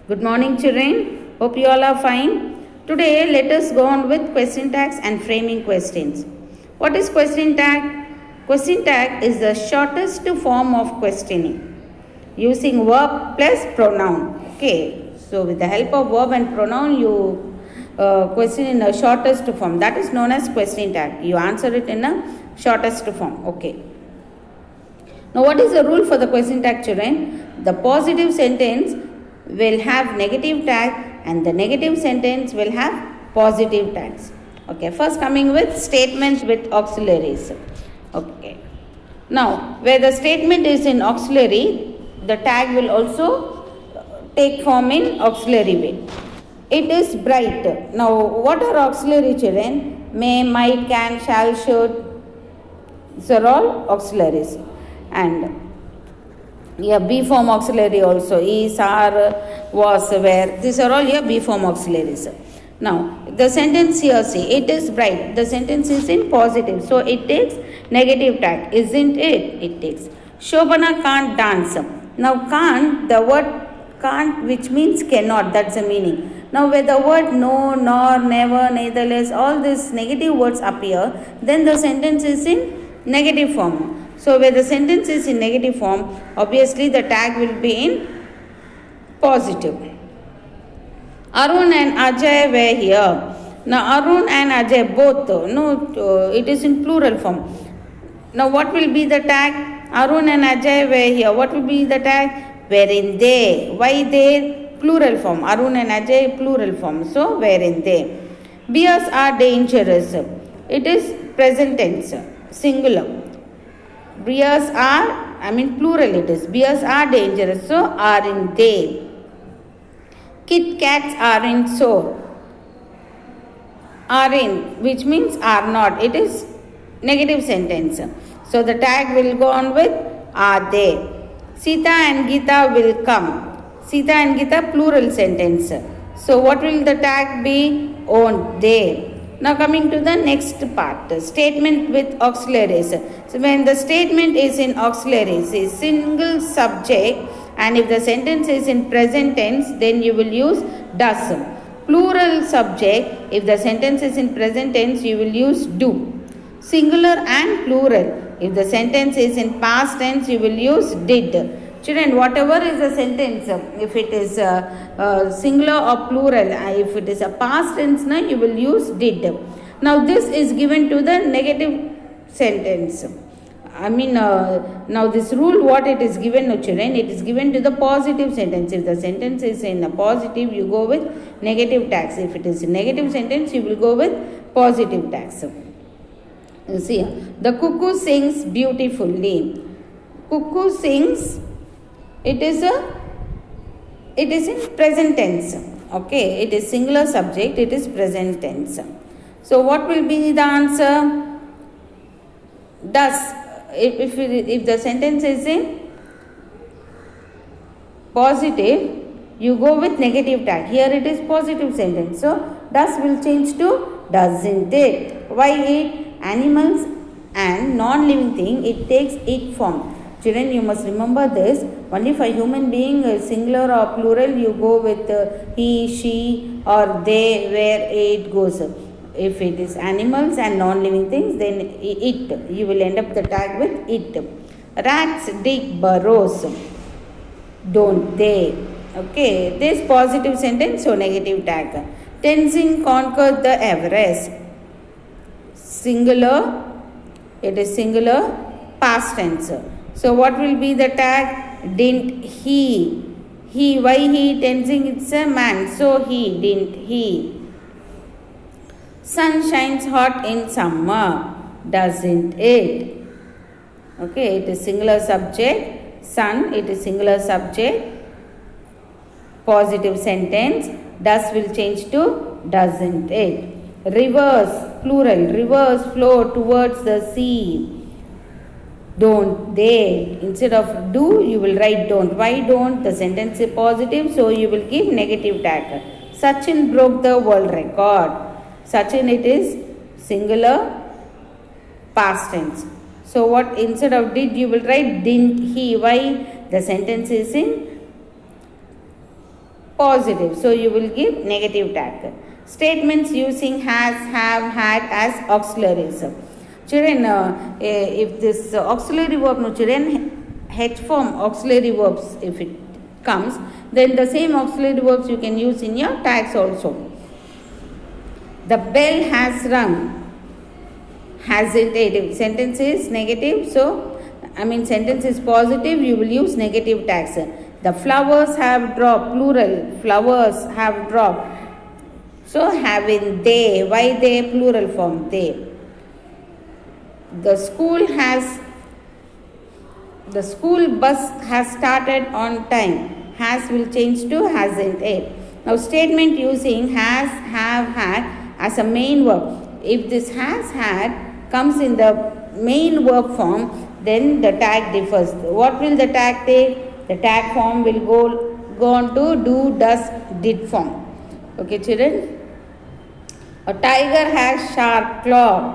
Good morning, children. Hope you all are fine. Today, let us go on with question tags and framing questions. What is question tag? Question tag is the shortest form of questioning using verb plus pronoun. Okay, so with the help of verb and pronoun, you question in a shortest form. That is known as question tag. You answer it in a shortest form. Okay. Now, what is the rule for the question tag, children? The positive sentence will have negative tag and the negative sentence will have positive tags. Okay, first coming with statements with auxiliaries. Okay, now where the statement is in auxiliary, the tag will also take form in auxiliary way. It is bright. Now, what are auxiliary, children? May, might, can, shall, should. These are all auxiliaries. And yeah, B form auxiliary also, is, are, was, were. These are all your B form auxiliaries. Now, the sentence here, see, it is bright. The sentence is in positive, so it takes negative tag, isn't it? It takes. Shobana can't dance. Now, can't, the word can't, which means cannot, that's the meaning. Now, where the word no, nor, never, neitherless, all these negative words appear, then the sentence is in negative form. So, where the sentence is in negative form, obviously the tag will be in positive. Arun and Ajay were here. Now, Arun and Ajay both, it is in plural form. Now, what will be the tag? Arun and Ajay were here. What will be the tag? Wherein they. Why they? Plural form. Arun and Ajay, plural form. So, wherein they. Bears are dangerous. It is present tense, singular. Bears are, plural it is. Bears are dangerous, so are in they. Kit Kats are in so. Are in, which means are not. It is negative sentence. So the tag will go on with are they. Sita and Gita will come. Sita and Gita, plural sentence. So what will the tag be? Won't they. Now coming to the next part, statement with auxiliaries. So when the statement is in auxiliaries, is single subject, and if the sentence is in present tense, then you will use does. Plural subject, if the sentence is in present tense, you will use do. Singular and plural, if the sentence is in past tense, you will use did. Children, whatever is the sentence, if it is singular or plural, if it is a past tense, you will use did. Now, this is given to the negative sentence. Now this rule, what it is given to children, it is given to the positive sentence. If the sentence is in a positive, you go with negative tags. If it is a negative sentence, you will go with positive tags. You see, the cuckoo sings beautifully. Cuckoo sings. It is in present tense. Okay, it is singular subject, it is present tense. So what will be the answer? Does. If the sentence is in positive, you go with negative tag. Here it is positive sentence. So does will change to doesn't it. Why it? Animals and non-living thing, it takes it form. Children, you must remember this. Only for human being, singular or plural, you go with he, she or they, where it goes. If it is animals and non-living things, then it. You will end up the tag with it. Rats dig burrows. Don't they? Okay, this positive sentence, so negative tag. Tenzing conquered the Everest. Singular, it is singular, past tense. So what will be the tag? Didn't he. He, why he? Tenzing, it's a man. So he, didn't he. Sun shines hot in summer. Doesn't it? Okay, it is singular subject. Sun, it is singular subject. Positive sentence. Does will change to doesn't it. Rivers, plural. Rivers flow towards the sea. Don't they. Instead of do, you will write don't. Why don't? The sentence is positive, so you will give negative tag. Sachin broke the world record. Sachin, it is singular, past tense. So what, instead of did, you will write didn't he. Why? The sentence is in positive. So you will give negative tag. Statements using has, have, had as auxiliaries. Children, if this auxiliary verb, no children, H form auxiliary verbs, if it comes, then the same auxiliary verbs you can use in your tags also. The bell has rung. Has it? If sentence is negative, so sentence is positive, you will use negative tags. The flowers have dropped, plural, flowers have dropped. So having they, why they, plural form, they. The school bus has started on time. Has will change to hasn't it. Now statement using has, have, had as a main verb. If this has, had comes in the main verb form, then the tag differs. What will the tag take? The tag form will go on to do, does, did form. Okay, children? A tiger has sharp claw.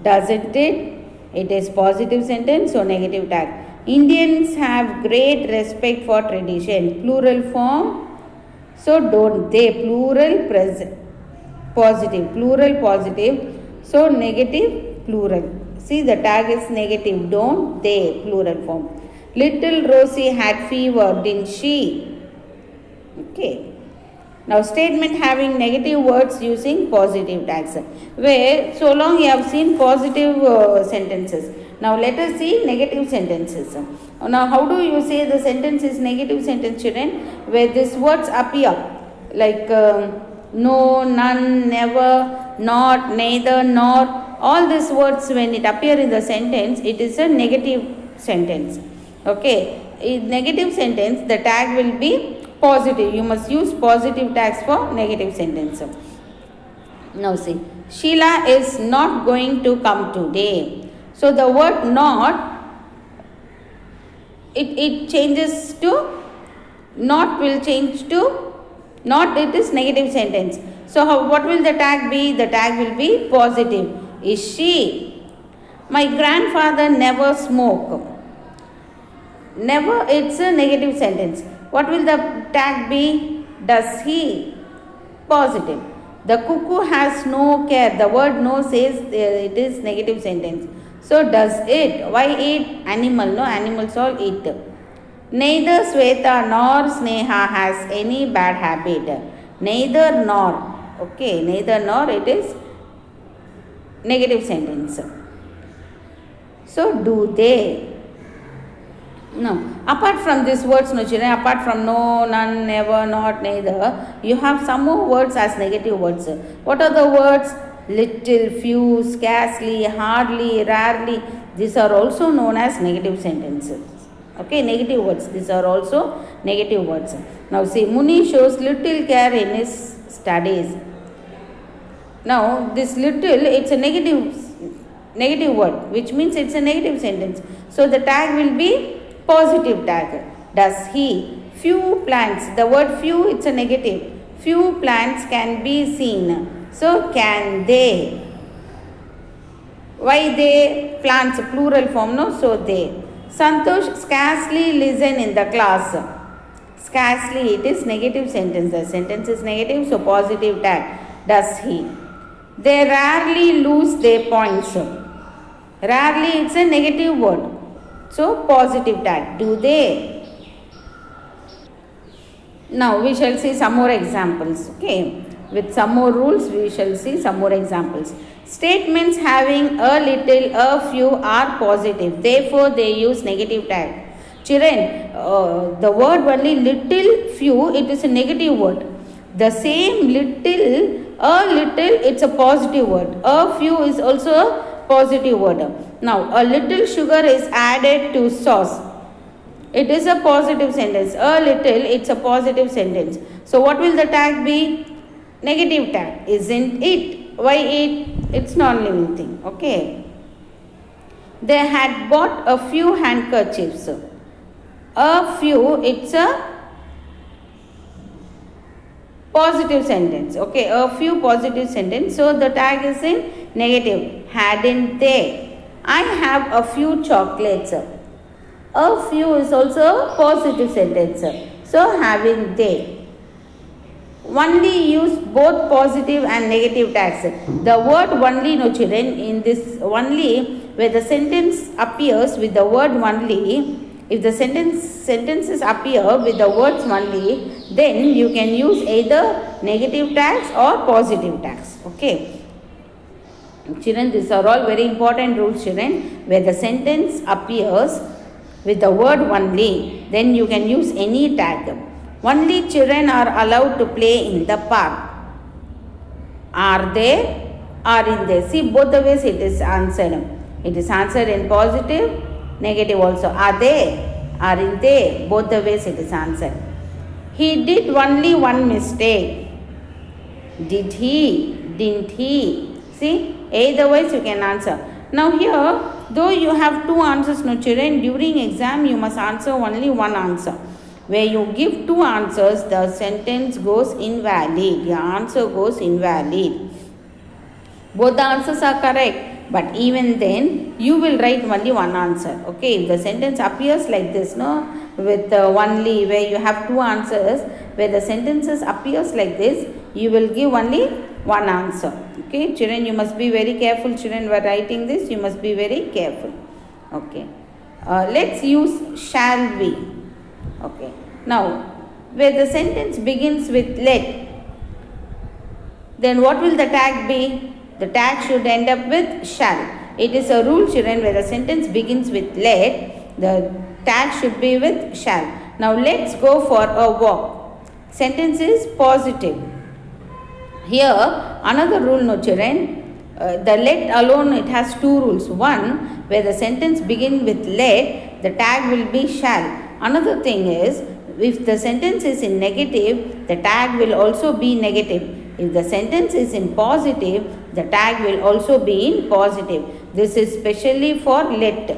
Doesn't it? It is positive sentence, so negative tag. Indians have great respect for tradition. Plural form. So don't they. Plural present. Positive. Plural positive. So negative plural. See, the tag is negative. Don't they. Plural form. Little Rosie had fever, didn't she? Okay. Now statement having negative words using positive tags. Where so long you have seen positive sentences. Now let us see negative sentences. Now how do you say the sentence is negative sentence, children? Where these words appear like no, none, never, not, neither, nor. All these words when it appear in the sentence, it is a negative sentence. Okay. In negative sentence, the tag will be positive. You must use positive tags for negative sentence. Now see, Sheila is not going to come today. So the word not, it changes to, not will change to, not, it is negative sentence. So what will the tag be? The tag will be positive. Is she? My grandfather never smoked. Never, it's a negative sentence. What will the tag be? Does he? Positive. The cuckoo has no care. The word no says it is negative sentence. So does it? Why eat? Animal. No, animals all eat. Neither Sweta nor Sneha has any bad habit. Neither nor. Okay, neither nor, it is negative sentence. So do they? No. Apart from these words, no children, apart from no, none, never, not, neither, you have some more words as negative words. What are the words? Little, few, scarcely, hardly, rarely. These are also known as negative sentences. Okay, negative words. These are also negative words. Now see, Muni shows little care in his studies. Now this little, it's a negative word, which means it's a negative sentence. So the tag will be positive tag. Does he? Few plants. The word few, it's a negative. Few plants can be seen. So can they? Why they? Plants, plural form, no? So they. Santosh scarcely listen in the class. Scarcely, it is negative sentence. The sentence is negative, so positive tag. Does he? They rarely lose their points. Rarely, it's a negative word. So positive tag. Do they? Now we shall see some more examples. Okay. With some more rules, we shall see some more examples. Statements having a little, a few are positive. Therefore, they use negative tag. Children, the word only little, few, it is a negative word. The same little, a little, it's a positive word. A few is also a positive word. Now, a little sugar is added to sauce. It is a positive sentence. A little, it's a positive sentence. So, what will the tag be? Negative tag. Isn't it? Why it? It's non-living thing. Okay. They had bought a few handkerchiefs. A few, it's a positive sentence. Okay. A few positive sentence. So, the tag is in negative. Hadn't they? I have a few chocolates. A few is also a positive sentence. So, having they. only use both positive and negative tags. The word only, no children, in this only, where the sentence appears with the word only, if the sentences appear with the words only, then you can use either negative tags or positive tags. Okay. Children, these are all very important rules, children. Where the sentence appears with the word only, then you can use any tag. Only children are allowed to play in the park. Are they? Are in they? See, both the ways it is answered. It is answered in positive, negative also. Are they? Are in they? Both the ways it is answered. He did only one mistake. Did he? Didn't he? See, either ways you can answer. Now here, though you have two answers, no children, during exam you must answer only one answer. Where you give two answers, the sentence goes invalid. Your answer goes invalid. Both the answers are correct, but even then, you will write only one answer. Okay, if the sentence appears like this, no, with only where you have two answers, where the sentences appears like this, you will give only one answer. Okay, children, you must be very careful. Children, while writing this, you must be very careful. Okay, let's use shall we. Okay, now where the sentence begins with let, then what will the tag be? The tag should end up with shall. It is a rule, children, where the sentence begins with let, the tag should be with shall. Now let's go for a walk. Sentence is positive. Here another rule, no children, the let alone, it has two rules. One, where the sentence begins with let, the tag will be shall. Another thing is, if the sentence is in negative, the tag will also be negative. If the sentence is in positive, the tag will also be in positive. This is specially for let.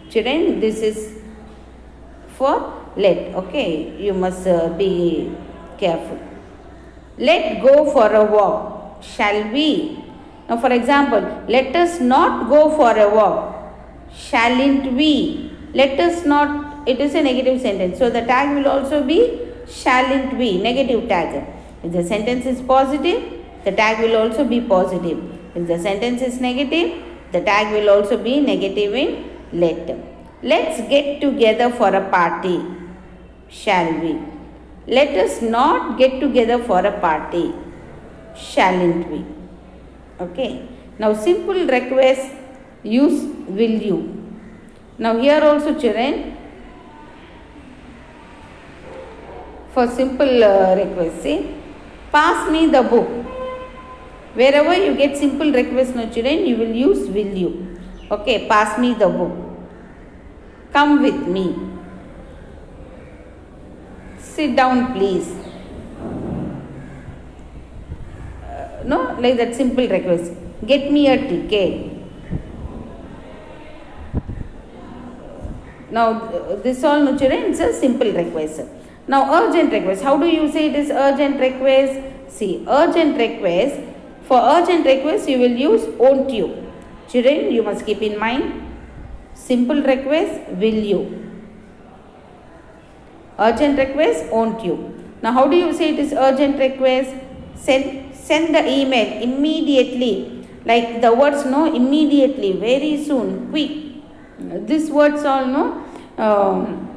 Children, this is for let. Okay, you must be careful. Let go for a walk. Shall we? Now, for example, let us not go for a walk. Shalln't we? Let us not. It is a negative sentence. So, the tag will also be shalln't we, negative tag. If the sentence is positive, the tag will also be positive. If the sentence is negative, the tag will also be negative in let. Let's get together for a party. Shall we? Let us not get together for a party. Shalln't we? Okay. Now, simple request, use will you. Now, here also, children, for simple request, see, pass me the book. Wherever you get simple request, no children, you will use will you. Okay, pass me the book. Come with me. Sit down, please. No, like that simple request. Get me a ticket. Now, this all, no children, it's a simple request. Now, urgent request. How do you say it is urgent request? See, urgent request. For urgent request, you will use won't you. Children, you must keep in mind. Simple request, will you. Urgent request, won't you. Now, how do you say it is urgent request? Send the email immediately. Like the words, no, immediately, very soon, quick. These words all, no,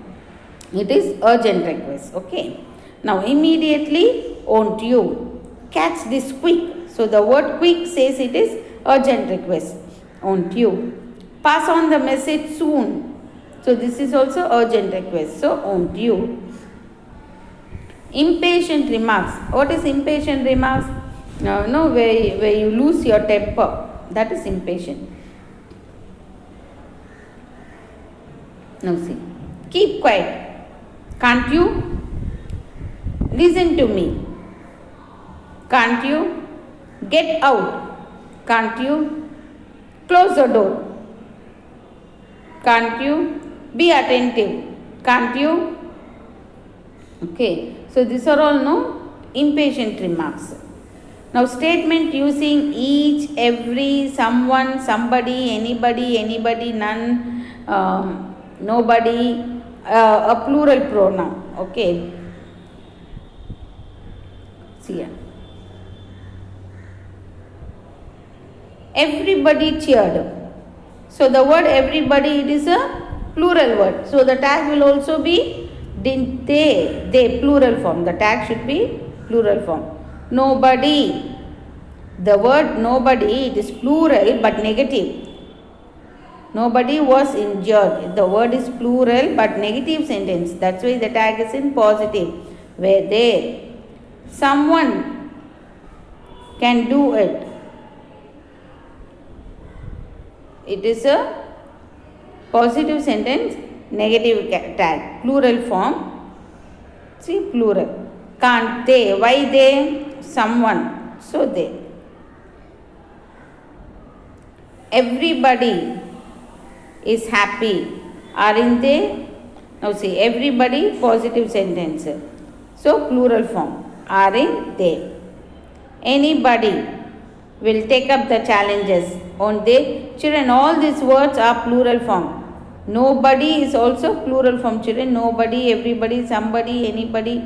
it is urgent request. Okay. Now, immediately, won't you. Catch this quick. So, the word quick says it is urgent request. Won't you. Pass on the message soon. So, this is also urgent request. So, won't you. Impatient remarks. What is impatient remarks? No, where you lose your temper. That is impatient. Now, see. Keep quiet. Can't you? Listen to me. Can't you? Get out. Can't you? Close the door. Can't you? Be attentive. Can't you? Okay. So, these are all, no, impatient remarks. Now, statement using each, every, someone, somebody, anybody, none, nobody, a plural pronoun. Okay. See here. Everybody cheered. So the word everybody, it is a plural word. So the tag will also be didn't they plural form. The tag should be plural form. Nobody. The word nobody, it is plural but negative. Nobody was injured. The word is plural but negative sentence. That's why the tag is in positive. Were there. Someone can do it. It is a positive sentence, negative tag, plural form. See, plural. Can't they? Why they? Someone. So they. Everybody is happy. Aren't they? Now see, everybody, positive sentence. So, plural form. Aren't they? Anybody will take up the challenges. Won't they? Children, all these words are plural form. Nobody is also plural form. Children, nobody, everybody, somebody, anybody,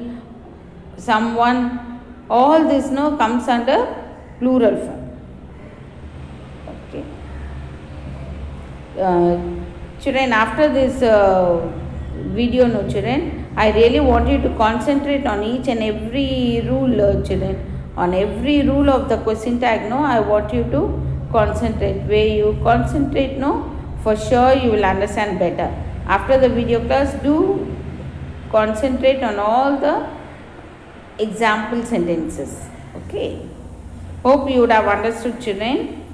someone. All this comes under plural form. Okay. Children, after this video, children, I really want you to concentrate on each and every rule, children. On every rule of the question tag, I want you to concentrate. Where you concentrate, for sure you will understand better. After the video class, do concentrate on all the example sentences. Okay. Hope you would have understood, children.